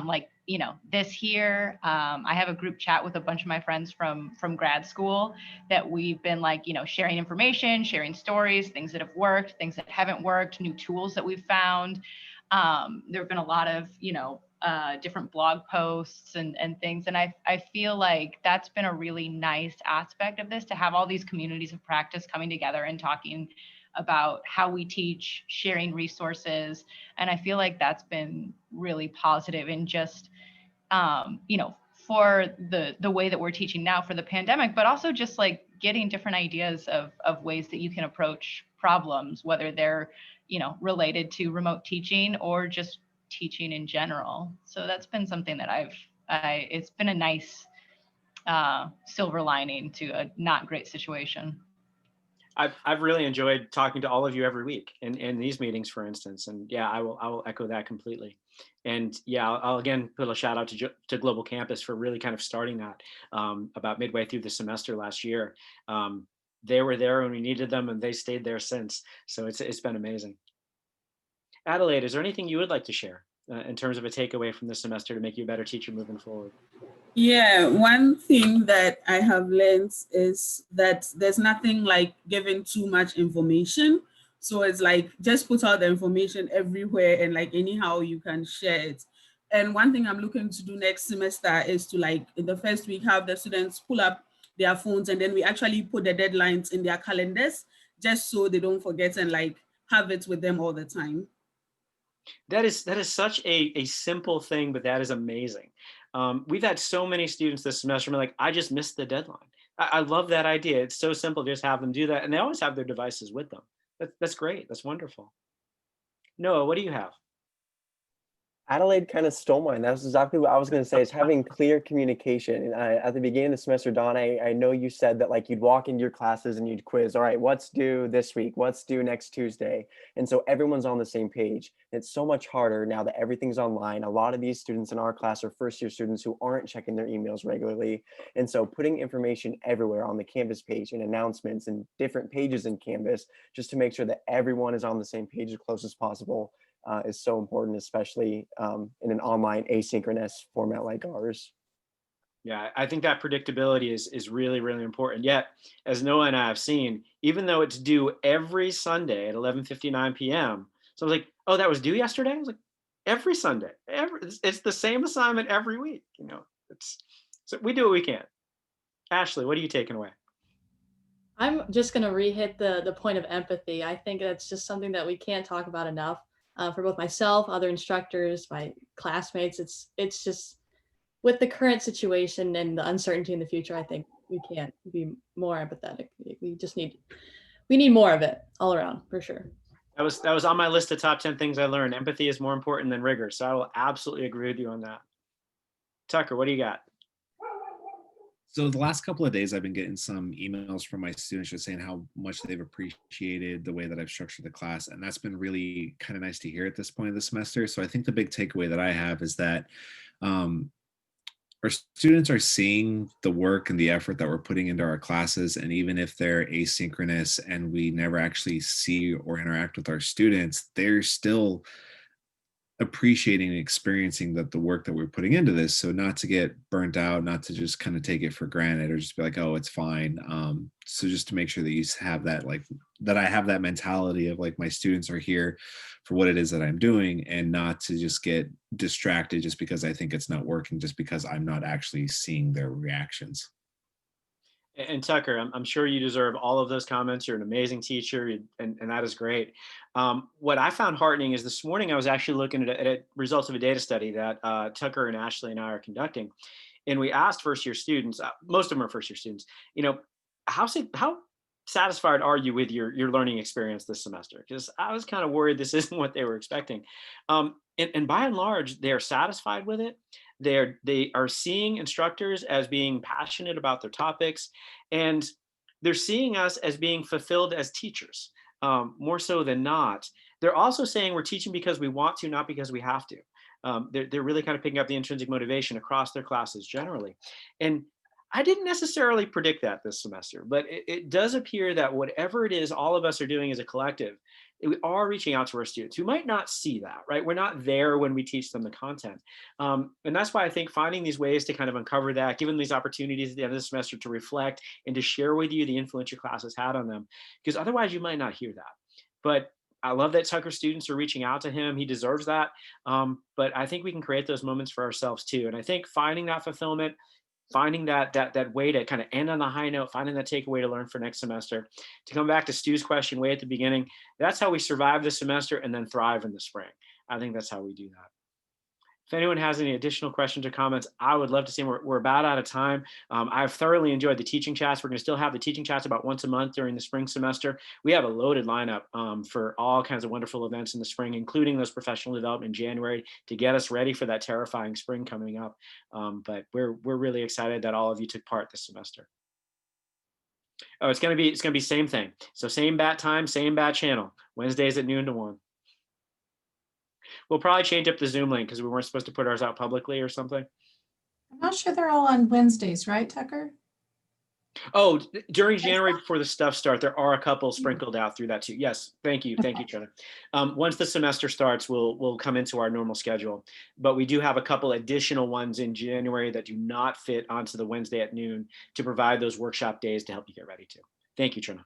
Like, you know, this year, I have a group chat with a bunch of my friends from grad school that we've been like, you know, sharing information, sharing stories, things that have worked, things that haven't worked, new tools that we've found. There have been a lot of, you know, different blog posts and things. And I feel like that's been a really nice aspect of this, to have all these communities of practice coming together and talking about how we teach, sharing resources. And I feel like that's been really positive in just, you know, for the way that we're teaching now for the pandemic, but also just like getting different ideas of ways that you can approach problems, whether they're, related to remote teaching or just teaching in general. So that's been something that it's been a nice silver lining to a not great situation. I've really enjoyed talking to all of you every week in these meetings, for instance. And yeah, I will echo that completely. And yeah, I'll again put a shout out to Global Campus for really kind of starting that about midway through the semester last year. They were there when we needed them, and they stayed there since. So it's been amazing. Adelaide, is there anything you would like to share in terms of a takeaway from this semester to make you a better teacher moving forward? Yeah, one thing that I have learned is that there's nothing like giving too much information. So it's like just put out the information everywhere and like anyhow you can share it. And one thing I'm looking to do next semester is to like in the first week have the students pull up their phones, and then we actually put the deadlines in their calendars just so they don't forget and like have it with them all the time. That is such a simple thing, but that is amazing. We've had so many students this semester be like, I just missed the deadline. I love that idea. It's so simple to just have them do that. And they always have their devices with them. That's great. That's wonderful. Noah, what do you have? Adelaide kind of stole mine. That's exactly what I was going to say, is having clear communication. And at the beginning of the semester, Dawn, I know you said that like you'd walk into your classes and you'd quiz, all right, what's due this week? What's due next Tuesday? And so everyone's on the same page. It's so much harder now that everything's online. A lot of these students in our class are first-year students who aren't checking their emails regularly. And so putting information everywhere on the Canvas page and announcements and different pages in Canvas, just to make sure that everyone is on the same page as close as possible, is so important, especially in an online asynchronous format like ours. Yeah, I think that predictability is really, really important. Yet, as Noah and I have seen, even though it's due every Sunday at 11:59 p.m., so I was like, oh, that was due yesterday? I was like, every Sunday. It's the same assignment every week. So we do what we can. Ashley, what are you taking away? I'm just going to re-hit the point of empathy. I think that's just something that we can't talk about enough. For both myself, other instructors, my classmates, it's just with the current situation and the uncertainty in the future, I think we can't be more empathetic. We need more of it all around, for sure. That was on my list of top 10 things I learned. Empathy is more important than rigor. So I will absolutely agree with you on that. Tucker, what do you got? So the last couple of days, I've been getting some emails from my students just saying how much they've appreciated the way that I've structured the class. And that's been really kind of nice to hear at this point of the semester. So I think the big takeaway that I have is that our students are seeing the work and the effort that we're putting into our classes. And even if they're asynchronous and we never actually see or interact with our students, they're still appreciating and experiencing the work that we're putting into this. So not to get burnt out, not to just kind of take it for granted or just be like, oh, it's fine. So just to make sure that you have that, like, that I have that mentality of like, my students are here for what it is that I'm doing, and not to just get distracted just because I think it's not working, just because I'm not actually seeing their reactions. And Tucker, I'm sure you deserve all of those comments. You're an amazing teacher, and that is great. What I found heartening is this morning I was actually looking at results of a data study that Tucker and Ashley and I are conducting. And we asked first-year students, most of them are first-year students, how satisfied are you with your learning experience this semester? Because I was kind of worried this isn't what they were expecting. And by and large, they are satisfied with it. They are seeing instructors as being passionate about their topics, and they're seeing us as being fulfilled as teachers, more so than not. They're also saying we're teaching because we want to, not because we have to. They're really kind of picking up the intrinsic motivation across their classes generally. And I didn't necessarily predict that this semester, but it does appear that whatever it is all of us are doing as a collective, we are reaching out to our students who might not see that, right? We're not there when we teach them the content. And that's why I think finding these ways to kind of uncover that, give them these opportunities at the end of the semester to reflect and to share with you the influence your class has had on them, because otherwise you might not hear that. But I love that Tucker students are reaching out to him. He deserves that. But I think we can create those moments for ourselves too. And I think finding that fulfillment, finding that way to kind of end on the high note, finding that takeaway to learn for next semester, to come back to Stu's question way at the beginning, that's how we survive the semester and then thrive in the spring. I think that's how we do that. If anyone has any additional questions or comments, I would love to see them. We're about out of time. I've thoroughly enjoyed the teaching chats. We're going to still have the teaching chats about once a month during the spring semester. We have a loaded lineup for all kinds of wonderful events in the spring, including those professional development in January to get us ready for that terrifying spring coming up. But we're really excited that all of you took part this semester. Oh, it's gonna be same thing. So same bat time, same bat channel. Wednesdays at noon to 1. We'll probably change up the Zoom link because we weren't supposed to put ours out publicly or something. I'm not sure they're all on Wednesdays, right, Tucker? Oh, during January before the stuff start, there are a couple sprinkled out through that too. Yes, thank you, Trina. Once the semester starts, we'll come into our normal schedule, but we do have a couple additional ones in January that do not fit onto the Wednesday at noon to provide those workshop days to help you get ready too. Thank you, Trina.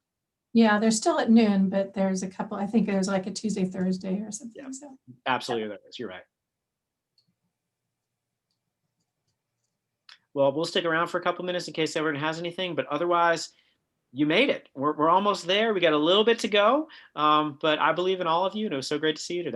Yeah, they're still at noon, but there's a couple, I think there's like a Tuesday, Thursday or something. Yeah. So. Absolutely, there is. You're right. Well, we'll stick around for a couple minutes in case everyone has anything, but otherwise, you made it. We're almost there. We got a little bit to go, but I believe in all of you, and it was so great to see you today.